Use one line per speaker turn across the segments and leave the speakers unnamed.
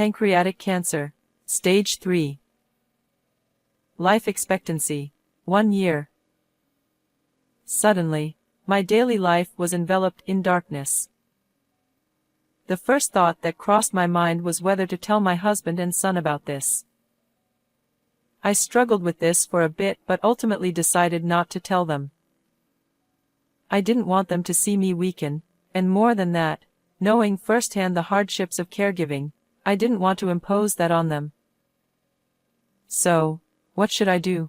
pancreatic cancer, stage 3. Life expectancy, 1 year. Suddenly, my daily life was enveloped in darkness. The first thought that crossed my mind was whether to tell my husband and son about this. I struggled with this for a bit but ultimately decided not to tell them. I didn't want them to see me weaken, and more than that, knowing firsthand the hardships of caregiving, I didn't want to impose that on them. So, what should I do?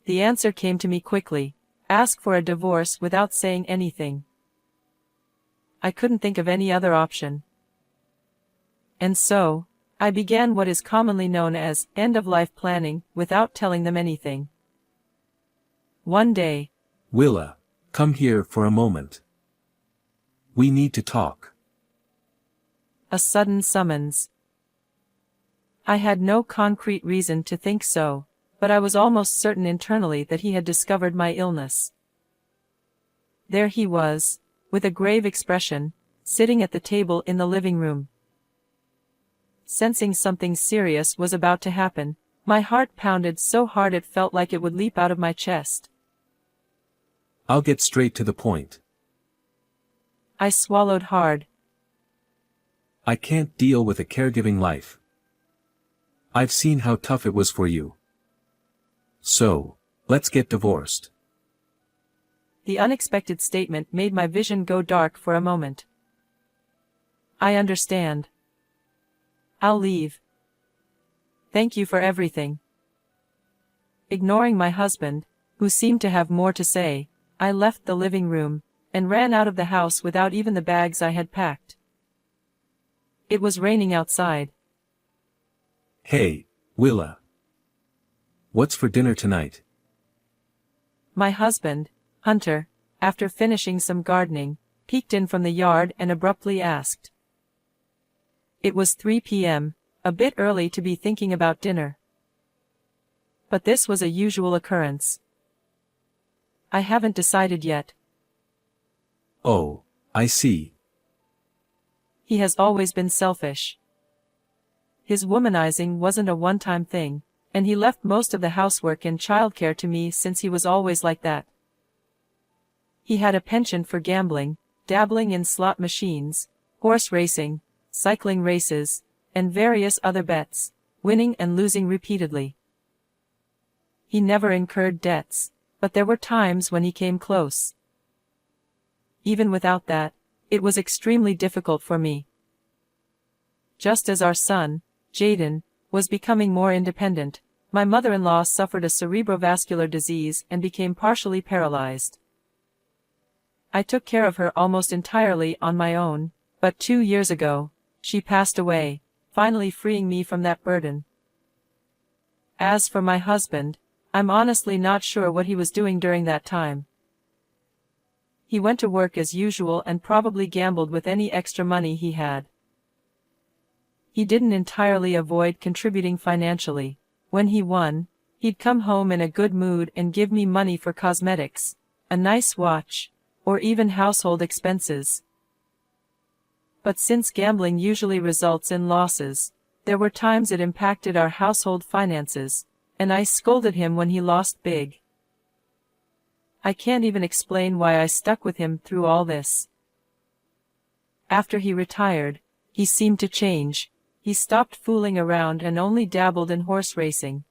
The answer came to me quickly: ask for a divorce without saying anything. I couldn't think of any other option. And so, I began what is commonly known as end-of-life planning without telling them anything. One day,
Willa, come here for a moment. We need to talk.
A sudden summons. I had no concrete reason to think so, but I was almost certain internally that he had discovered my illness. There he was, with a grave expression, sitting at the table in the living room. Sensing something serious was about to happen, my heart pounded so hard it felt like it would leap out of my chest.
I'll get straight to the point.
I swallowed hard.
I can't deal with a caregiving life. I've seen how tough it was for you. So, let's get divorced.
The unexpected statement made my vision go dark for a moment. I understand. I'll leave. Thank you for everything. Ignoring my husband, who seemed to have more to say, I left the living room, and ran out of the house without even the bags I had packed. It was raining outside.
Hey, Willa. What's for dinner tonight?
My husband, Hunter, after finishing some gardening, peeked in from the yard and abruptly asked. It was 3 p.m., a bit early to be thinking about dinner. But this was a usual occurrence. I haven't decided yet.
Oh, I see.
He has always been selfish. His womanizing wasn't a one-time thing, and he left most of the housework and childcare to me since he was always like that. He had a penchant for gambling, dabbling in slot machines, horse racing, cycling races, and various other bets, winning and losing repeatedly. He never incurred debts, but there were times when he came close. Even without that, it was extremely difficult for me. Just as our son, Jaden, was becoming more independent, my mother-in-law suffered a cerebrovascular disease and became partially paralyzed. I took care of her almost entirely on my own, but 2 years ago, she passed away, finally freeing me from that burden. As for my husband, I'm honestly not sure what he was doing during that time. He went to work as usual and probably gambled with any extra money he had. He didn't entirely avoid contributing financially. When he won, he'd come home in a good mood and give me money for cosmetics, a nice watch, or even household expenses. But since gambling usually results in losses, there were times it impacted our household finances, and I scolded him when he lost big. I can't even explain why I stuck with him through all this. After he retired, he seemed to change. He stopped fooling around and only dabbled in horse racing.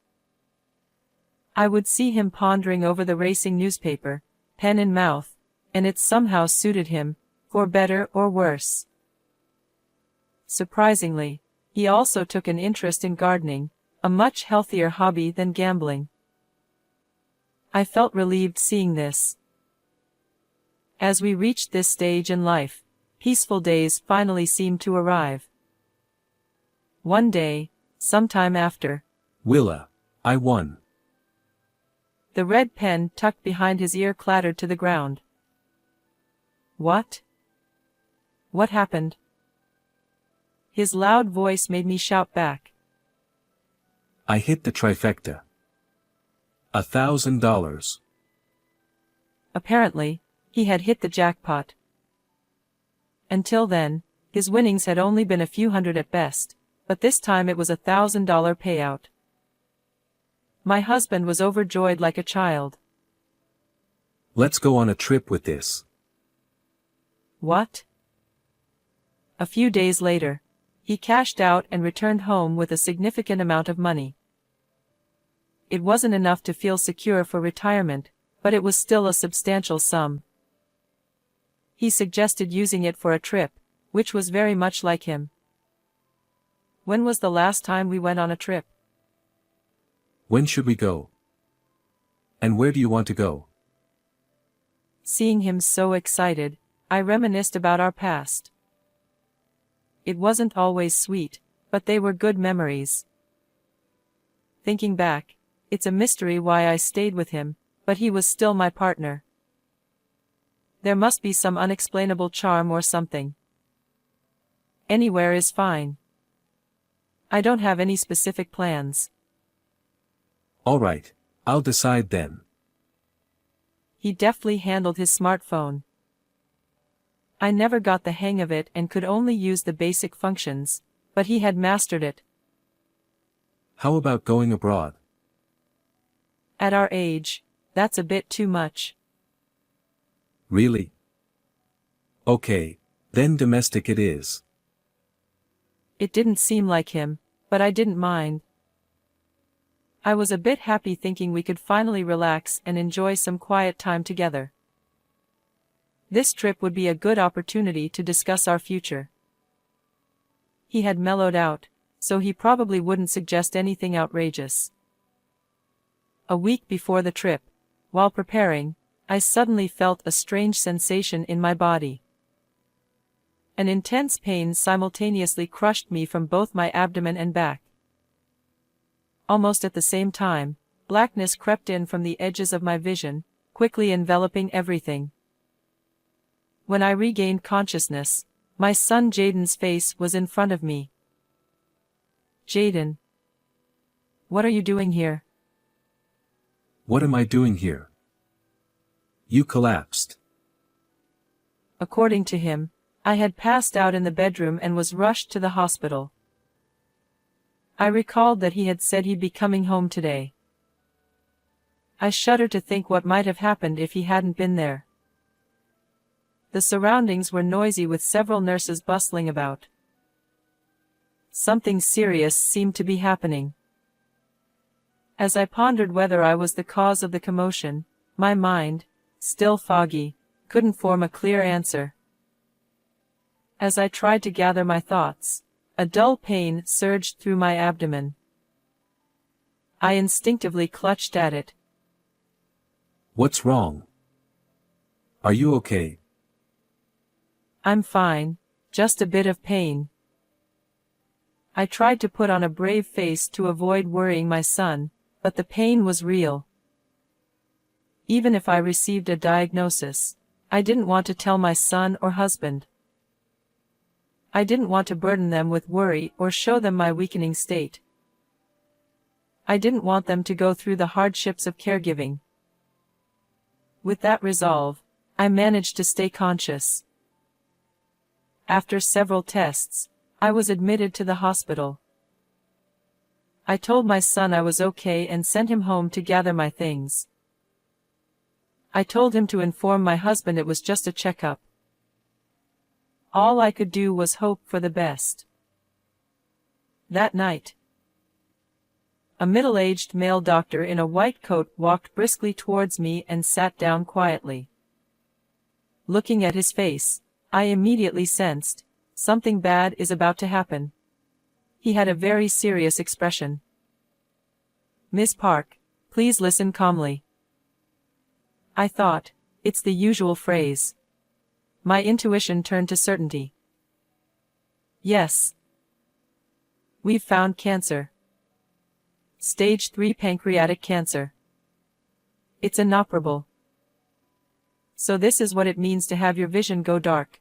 I would see him pondering over the racing newspaper, pen in mouth, and it somehow suited him, for better or worse. Surprisingly, he also took an interest in gardening, a much healthier hobby than gambling. I felt relieved seeing this. As we reached this stage in life, peaceful days finally seemed to arrive. One day, sometime after,
Willa, I won.
The red pen tucked behind his ear clattered to the ground. What? What happened? His loud voice made me shout back.
I hit the trifecta. $1,000. Apparently,
he had hit the jackpot. Until then, His winnings had only been a few hundred at best, but this time it was $1,000 payout. My husband was overjoyed like a child.
Let's go on a trip with this.
What? A few days later, he cashed out and returned home with a significant amount of money. It wasn't enough to feel secure for retirement, but it was still a substantial sum. He suggested using it for a trip, which was very much like him. When was the last time we went on a trip?
When should we go? And where do you want to go?
Seeing him so excited, I reminisced about our past. It wasn't always sweet, but they were good memories. Thinking back, it's a mystery why I stayed with him, but he was still my partner. There must be some unexplainable charm or something. Anywhere is fine. I don't have any specific plans.
All right, I'll decide then.
He deftly handled his smartphone. I never got the hang of it and could only use the basic functions, but he had mastered it.
How about going abroad?
At our age, that's a bit too much.
Really? Okay, then domestic it is.
It didn't seem like him, but I didn't mind. I was a bit happy thinking we could finally relax and enjoy some quiet time together. This trip would be a good opportunity to discuss our future. He had mellowed out, so he probably wouldn't suggest anything outrageous. A week before the trip, while preparing, I suddenly felt a strange sensation in my body. An intense pain simultaneously crushed me from both my abdomen and back. Almost at the same time, blackness crept in from the edges of my vision, quickly enveloping everything. When I regained consciousness, my son Jaden's face was in front of me. Jaden. What are you doing here?
What am I doing here? You collapsed.
According to him, I had passed out in the bedroom and was rushed to the hospital. I recalled that he had said he'd be coming home today. I shuddered to think what might have happened if he hadn't been there. The surroundings were noisy with several nurses bustling about. Something serious seemed to be happening. As I pondered whether I was the cause of the commotion, my mind, still foggy, couldn't form a clear answer. As I tried to gather my thoughts, a dull pain surged through my abdomen. I instinctively clutched at it.
What's wrong? Are you okay?
I'm fine, just a bit of pain. I tried to put on a brave face to avoid worrying my son, but the pain was real. Even if I received a diagnosis, I didn't want to tell my son or husband. I didn't want to burden them with worry or show them my weakening state. I didn't want them to go through the hardships of caregiving. With that resolve, I managed to stay conscious. After several tests, I was admitted to the hospital. I told my son I was okay and sent him home to gather my things. I told him to inform my husband it was just a checkup. All I could do was hope for the best. That night, a middle-aged male doctor in a white coat walked briskly towards me and sat down quietly. Looking at his face, I immediately sensed, something bad is about to happen. He had a very serious expression. Miss Park, please listen calmly. I thought, it's the usual phrase. My intuition turned to certainty. Yes. We've found cancer. Stage 3 pancreatic cancer. It's inoperable. So this is what it means to have your vision go dark.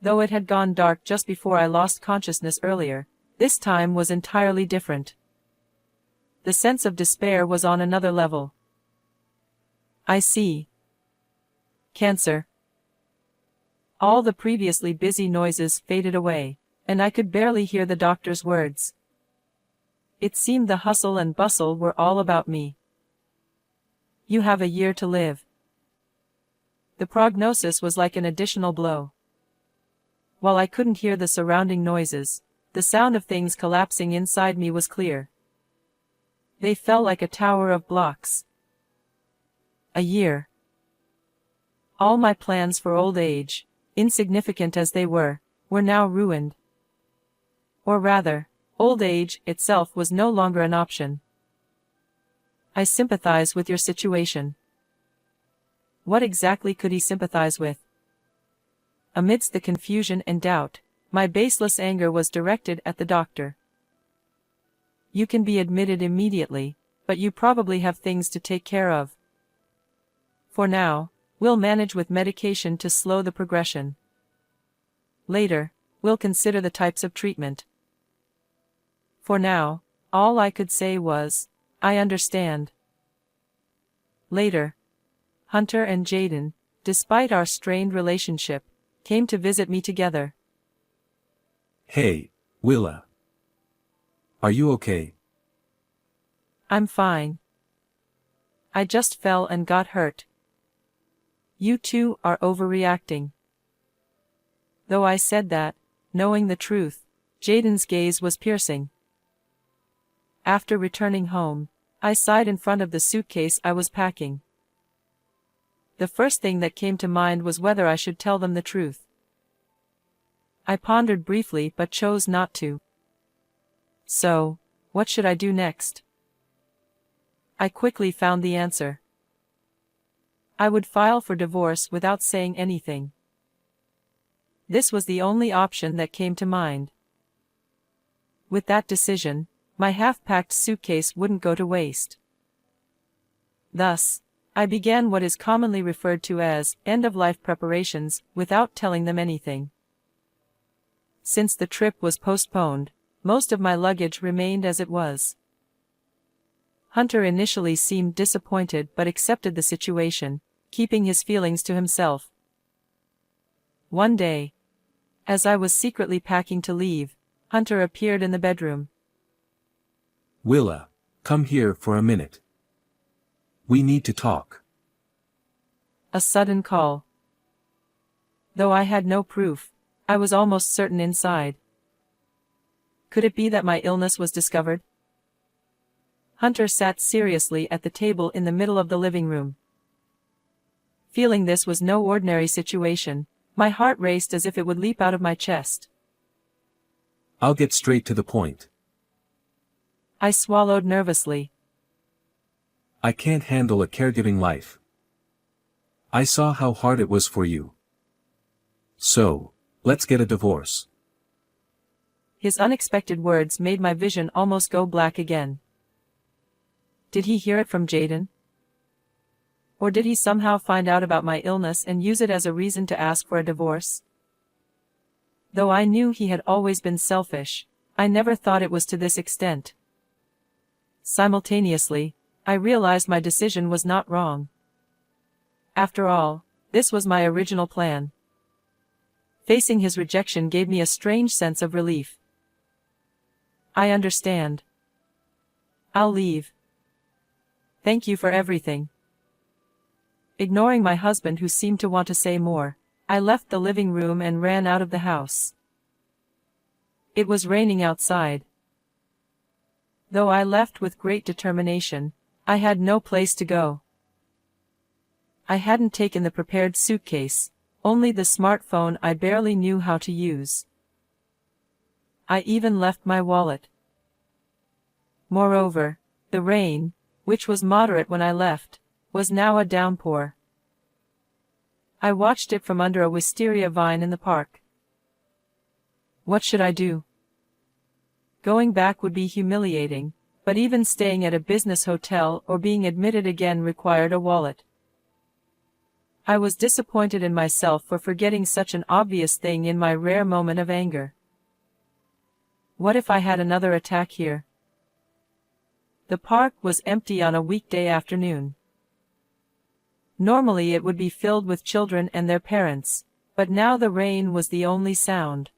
Though it had gone dark just before I lost consciousness earlier, this time was entirely different. The sense of despair was on another level. I see. Cancer. All the previously busy noises faded away, and I could barely hear the doctor's words. It seemed the hustle and bustle were all about me. "You have a year to live." The prognosis was like an additional blow. While I couldn't hear the surrounding noises, the sound of things collapsing inside me was clear. They fell like a tower of blocks. A year. All my plans for old age, insignificant as they were now ruined. Or rather, old age itself was no longer an option. "I sympathize with your situation." What exactly could he sympathize with? Amidst the confusion and doubt, my baseless anger was directed at the doctor. "You can be admitted immediately, but you probably have things to take care of. For now, we'll manage with medication to slow the progression. Later, we'll consider the types of treatment." For now, all I could say was, "I understand." Later, Hunter and Jaden, despite our strained relationship, came to visit me together.
Hey, Willa. Are you okay?
"I'm fine. I just fell and got hurt." "You two are overreacting." Though I said that, knowing the truth, Jaden's gaze was piercing. After returning home, I sighed in front of the suitcase I was packing. The first thing that came to mind was whether I should tell them the truth. I pondered briefly but chose not to. So, what should I do next? I quickly found the answer. I would file for divorce without saying anything. This was the only option that came to mind. With that decision, my half-packed suitcase wouldn't go to waste. Thus, I began what is commonly referred to as end-of-life preparations without telling them anything. Since the trip was postponed, most of my luggage remained as it was. Hunter initially seemed disappointed but accepted the situation, keeping his feelings to himself. One day, as I was secretly packing to leave, Hunter appeared in the bedroom.
"Willa, come here for a minute. We need to talk."
A sudden call. Though I had no proof, I was almost certain inside. Could it be that my illness was discovered? Hunter sat seriously at the table in the middle of the living room. Feeling this was no ordinary situation, my heart raced as if it would leap out of my chest.
"I'll get straight to the point."
I swallowed nervously.
"I can't handle a caregiving life. I saw how hard it was for you. So, let's get a divorce."
His unexpected words made my vision almost go black again. Did he hear it from Jaden? Or did he somehow find out about my illness and use it as a reason to ask for a divorce? Though I knew he had always been selfish, I never thought it was to this extent. Simultaneously, I realized my decision was not wrong. After all, this was my original plan. Facing his rejection gave me a strange sense of relief. "I understand. I'll leave. Thank you for everything." Ignoring my husband who seemed to want to say more, I left the living room and ran out of the house. It was raining outside. Though I left with great determination, I had no place to go. I hadn't taken the prepared suitcase, only the smartphone I barely knew how to use. I even left my wallet. Moreover, the rain, which was moderate when I left, was now a downpour. I watched it from under a wisteria vine in the park. What should I do? Going back would be humiliating, but even staying at a business hotel or being admitted again required a wallet. I was disappointed in myself for forgetting such an obvious thing in my rare moment of anger. What if I had another attack here? The park was empty on a weekday afternoon. Normally it would be filled with children and their parents, But now the rain was the only sound.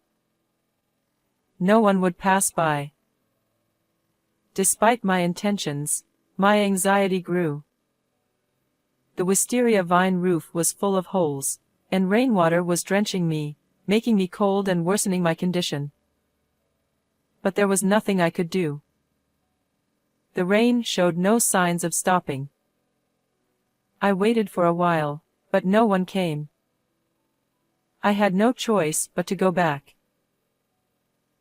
No one would pass by. Despite my intentions, my anxiety grew. The wisteria vine roof was full of holes, and rainwater was drenching me, making me cold and worsening my condition. But there was nothing I could do. The rain showed no signs of stopping. I waited for a while, but no one came. I had no choice but to go back.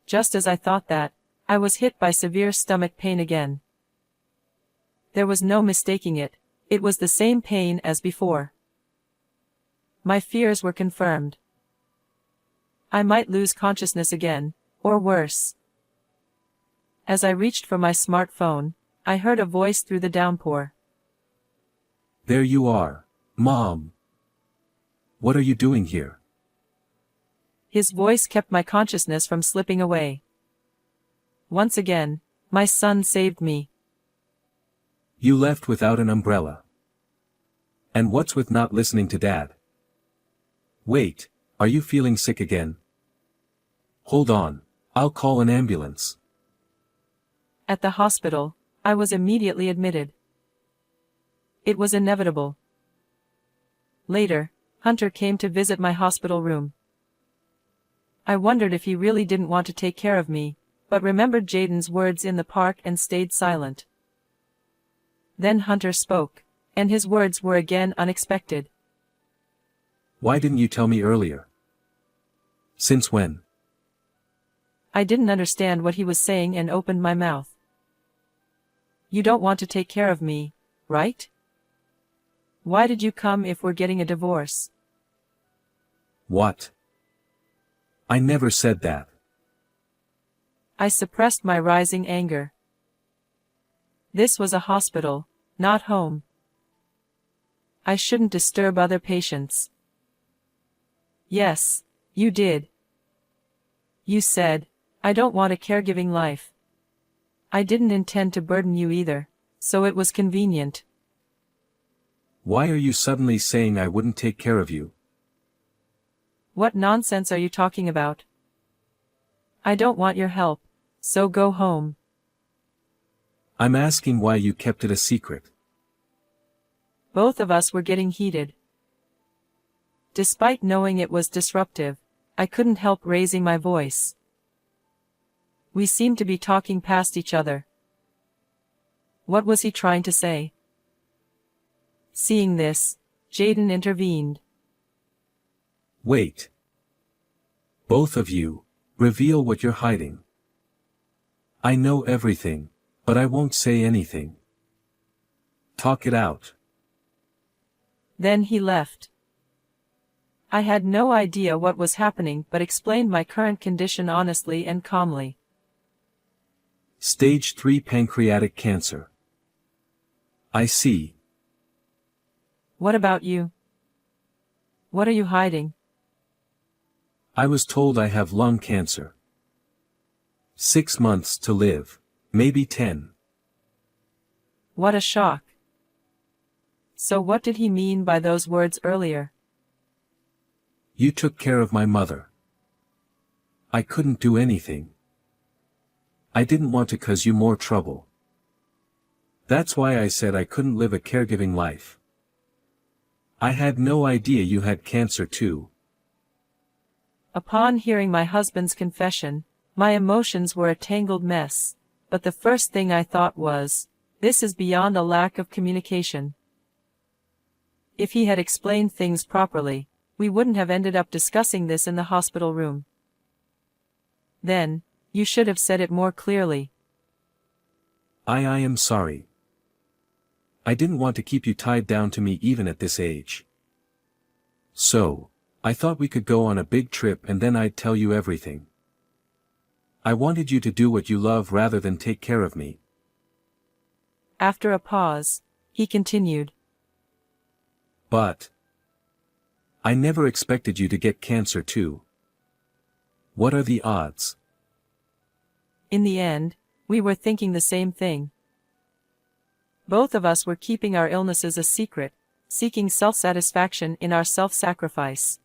Just as I thought that, I was hit by severe stomach pain again. There was no mistaking it, it was the same pain as before. My fears were confirmed. I might lose consciousness again, or worse. As I reached for my smartphone, I heard a voice through the downpour.
There you are, Mom. What are you doing here?
His voice kept my consciousness from slipping away. Once again, my son saved me.
You left without an umbrella. And what's with not listening to Dad? Wait, are you feeling sick again? Hold on, I'll call an ambulance.
At the hospital, I was immediately admitted. It was inevitable. Later, Hunter came to visit my hospital room. I wondered if he really didn't want to take care of me, but remembered Jaden's words in the park and stayed silent. Then Hunter spoke, and his words were again unexpected.
Why didn't you tell me earlier? Since when?
I didn't understand what he was saying and opened my mouth. You don't want to take care of me, right? Why did you come if we're getting a divorce?
What? I never said that.
I suppressed my rising anger. This was a hospital, not home. I shouldn't disturb other patients. Yes, you did. You said, I don't want a caregiving life. I didn't intend to burden you either, so it was convenient.
Why are you suddenly saying I wouldn't take care of you?
What nonsense are you talking about? I don't want your help, so go home.
I'm asking why you kept it a secret.
Both of us were getting heated. Despite knowing it was disruptive, I couldn't help raising my voice. We seemed to be talking past each other. What was he trying to say? Seeing this, Jaden intervened.
Wait. Both of you, reveal what you're hiding. I know everything, but I won't say anything. Talk it out.
Then he left. I had no idea what was happening but explained my current condition honestly and calmly.
Stage 3 pancreatic cancer. I see.
What about you? What are you hiding?
I was told I have lung cancer. 6 months to live, maybe 10.
What a shock. So what did he mean by those words earlier?
You took care of my mother. I couldn't do anything. I didn't want to cause you more trouble. That's why I said I couldn't live a caregiving life. I had no idea you had cancer too.
Upon hearing my husband's confession, my emotions were a tangled mess, but the first thing I thought was, this is beyond a lack of communication. If he had explained things properly, we wouldn't have ended up discussing this in the hospital room. Then, you should have said it more clearly.
I am sorry. I didn't want to keep you tied down to me even at this age. So, I thought we could go on a big trip and then I'd tell you everything. I wanted you to do what you love rather than take care of me.
After a pause, he continued.
But I never expected you to get cancer too. What are the odds?
In the end, we were thinking the same thing. Both of us were keeping our illnesses a secret, seeking self-satisfaction in our self-sacrifice.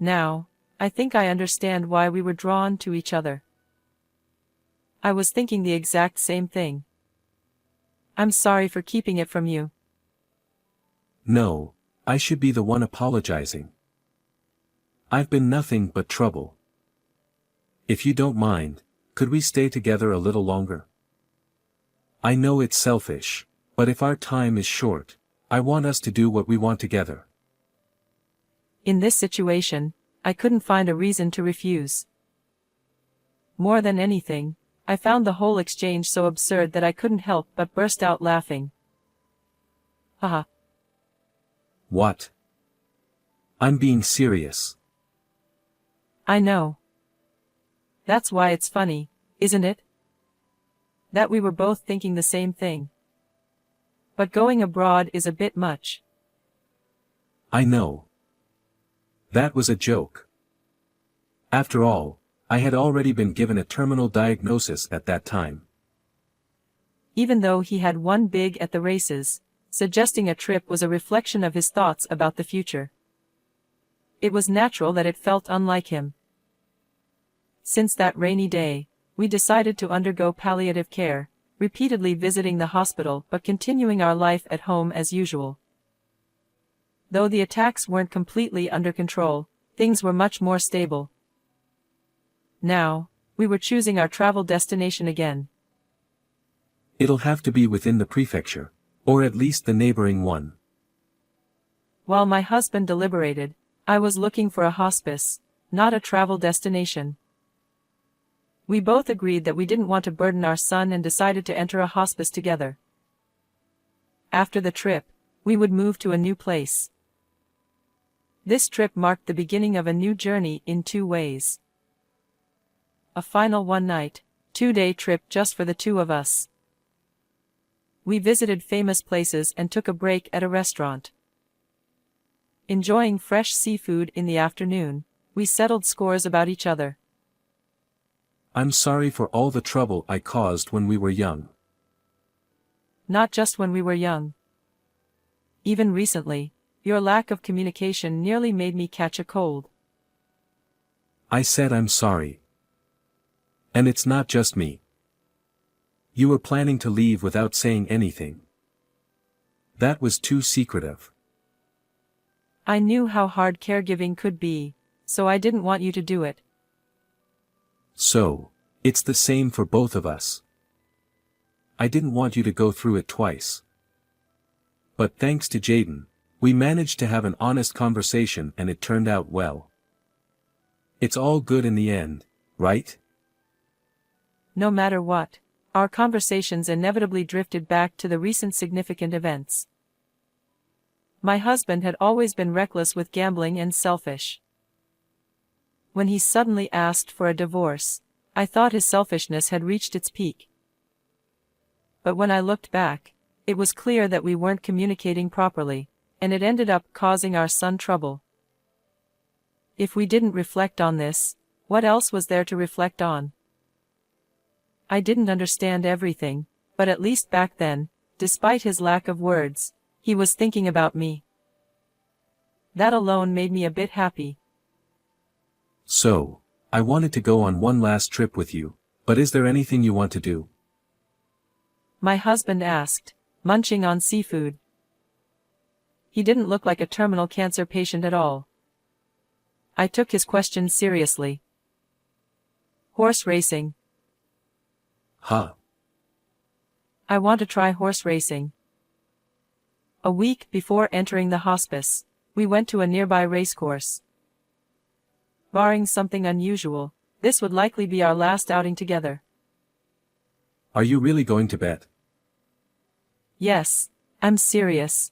Now, I think I understand why we were drawn to each other. I was thinking the exact same thing. I'm sorry for keeping it from you.
No, I should be the one apologizing. I've been nothing but trouble. If you don't mind, could we stay together a little longer? I know it's selfish, but if our time is short, I want us to do what we want together.
In this situation, I couldn't find a reason to refuse. More than anything, I found the whole exchange so absurd that I couldn't help but burst out laughing. Haha.
What? I'm being serious.
I know. That's why it's funny, isn't it? That we were both thinking the same thing. But going abroad is a bit much.
I know. That was a joke. After all, I had already been given a terminal diagnosis at that time.
Even though he had won big at the races, suggesting a trip was a reflection of his thoughts about the future. It was natural that it felt unlike him. Since that rainy day, we decided to undergo palliative care, repeatedly visiting the hospital but continuing our life at home as usual. Though the attacks weren't completely under control, things were much more stable. Now, we were choosing our travel destination again.
It'll have to be within the prefecture, or at least the neighboring one.
While my husband deliberated, I was looking for a hospice, not a travel destination. We both agreed that we didn't want to burden our son and decided to enter a hospice together. After the trip, we would move to a new place. This trip marked the beginning of a new journey in two ways. A final one-night, 2-day trip just for the two of us. We visited famous places and took a break at a restaurant. Enjoying fresh seafood in the afternoon, we settled scores about each other.
I'm sorry for all the trouble I caused when we were young.
Not just when we were young. Even recently, your lack of communication nearly made me catch a cold.
I said I'm sorry. And it's not just me. You were planning to leave without saying anything. That was too secretive.
I knew how hard caregiving could be, so I didn't want you to do it.
So, it's the same for both of us. I didn't want you to go through it twice. But thanks to Jaden, we managed to have an honest conversation and it turned out well. It's all good in the end, right?
No matter what, our conversations inevitably drifted back to the recent significant events. My husband had always been reckless with gambling and selfish. When he suddenly asked for a divorce, I thought his selfishness had reached its peak. But when I looked back, it was clear that we weren't communicating properly, and it ended up causing our son trouble. If we didn't reflect on this, what else was there to reflect on? I didn't understand everything, but at least back then, despite his lack of words, he was thinking about me. That alone made me a bit happy.
So, I wanted to go on one last trip with you, but is there anything you want to do?
My husband asked, munching on seafood. He didn't look like a terminal cancer patient at all. I took his question seriously. Horse racing.
Huh?
I want to try horse racing. A week before entering the hospice, we went to a nearby racecourse. Barring something unusual, this would likely be our last outing together.
Are you really going to bet?
Yes, I'm serious.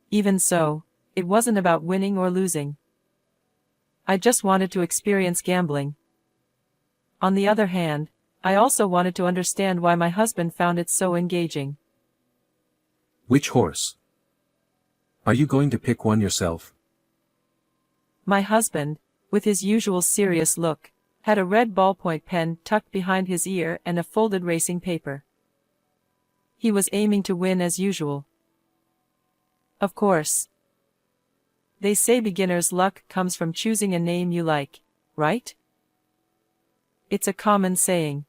Even so, it wasn't about winning or losing. I just wanted to experience gambling. On the other hand, I also wanted to understand why my husband found it so engaging.
Which horse? Are you going to pick one yourself?
My husband, with his usual serious look, had a red ballpoint pen tucked behind his ear and a folded racing paper. He was aiming to win as usual. Of course. They say beginner's luck comes from choosing a name you like, right? It's a common saying.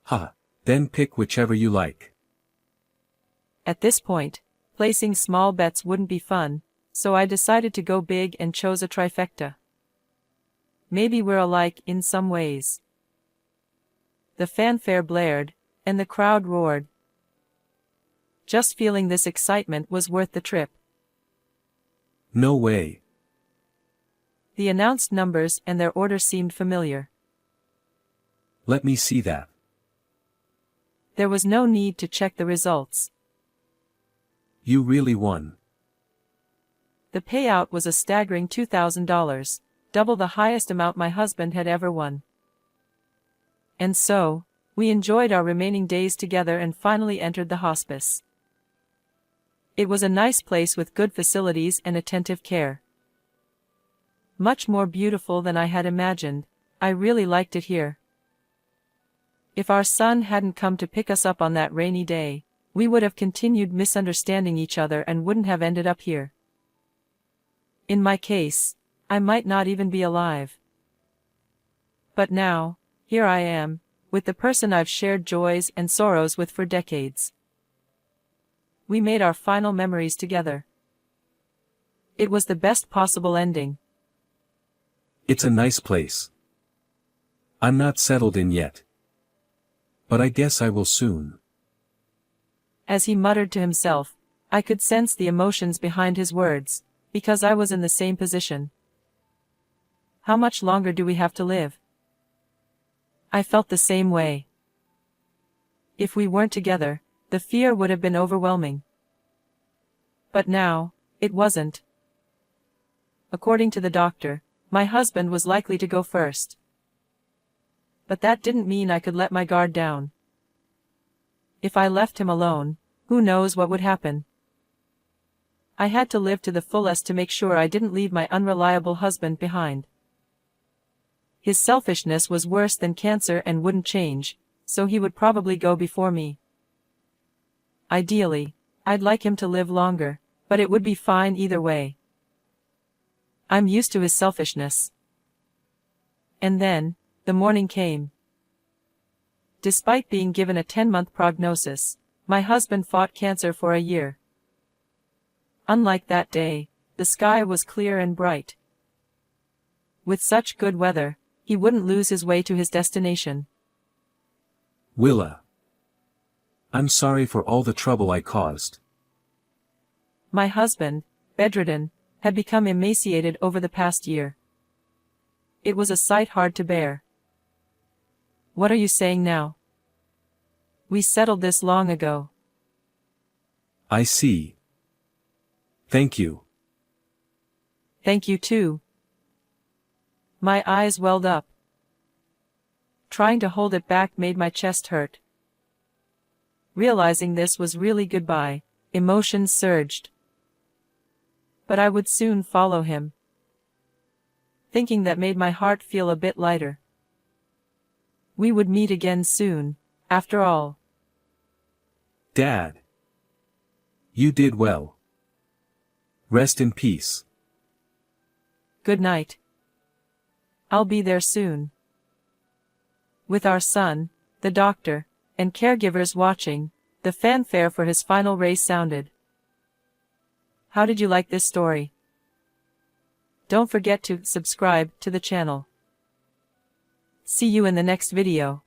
Ha, then pick whichever you like.
At this point, placing small bets wouldn't be fun, so I decided to go big and chose a trifecta. Maybe we're alike in some ways. The fanfare blared, and the crowd roared. Just feeling this excitement was worth the trip.
No way.
The announced numbers and their order seemed familiar.
Let me see that.
There was no need to check the results.
You really won.
The payout was a staggering $2,000, double the highest amount my husband had ever won. And so, we enjoyed our remaining days together and finally entered the hospice. It was a nice place with good facilities and attentive care. Much more beautiful than I had imagined. I really liked it here. If our son hadn't come to pick us up on that rainy day, we would have continued misunderstanding each other and wouldn't have ended up here. In my case, I might not even be alive. But now, here I am, with the person I've shared joys and sorrows with for decades. We made our final memories together. It was the best possible ending.
It's a nice place. I'm not settled in yet. But I guess I will soon.
As he muttered to himself, I could sense the emotions behind his words, because I was in the same position. How much longer do we have to live? I felt the same way. If we weren't together, the fear would have been overwhelming. But now, it wasn't. According to the doctor, my husband was likely to go first. But that didn't mean I could let my guard down. If I left him alone, who knows what would happen? I had to live to the fullest to make sure I didn't leave my unreliable husband behind. His selfishness was worse than cancer and wouldn't change, so he would probably go before me. Ideally, I'd like him to live longer, but it would be fine either way. I'm used to his selfishness. And then, the morning came. Despite being given a 10-month prognosis, my husband fought cancer for a year. Unlike that day, the sky was clear and bright. With such good weather, he wouldn't lose his way to his destination.
Willa. I'm sorry for all the trouble I caused.
My husband, bedridden, had become emaciated over the past year. It was a sight hard to bear. What are you saying now? We settled this long ago.
I see. Thank you.
Thank you too. My eyes welled up. Trying to hold it back made my chest hurt. Realizing this was really goodbye, emotions surged. But I would soon follow him. Thinking that made my heart feel a bit lighter. We would meet again soon, after all.
Dad. You did well. Rest in peace.
Good night. I'll be there soon. With our son, the doctor, and caregivers watching, the fanfare for his final race sounded. How did you like this story? Don't forget to subscribe to the channel. See you in the next video.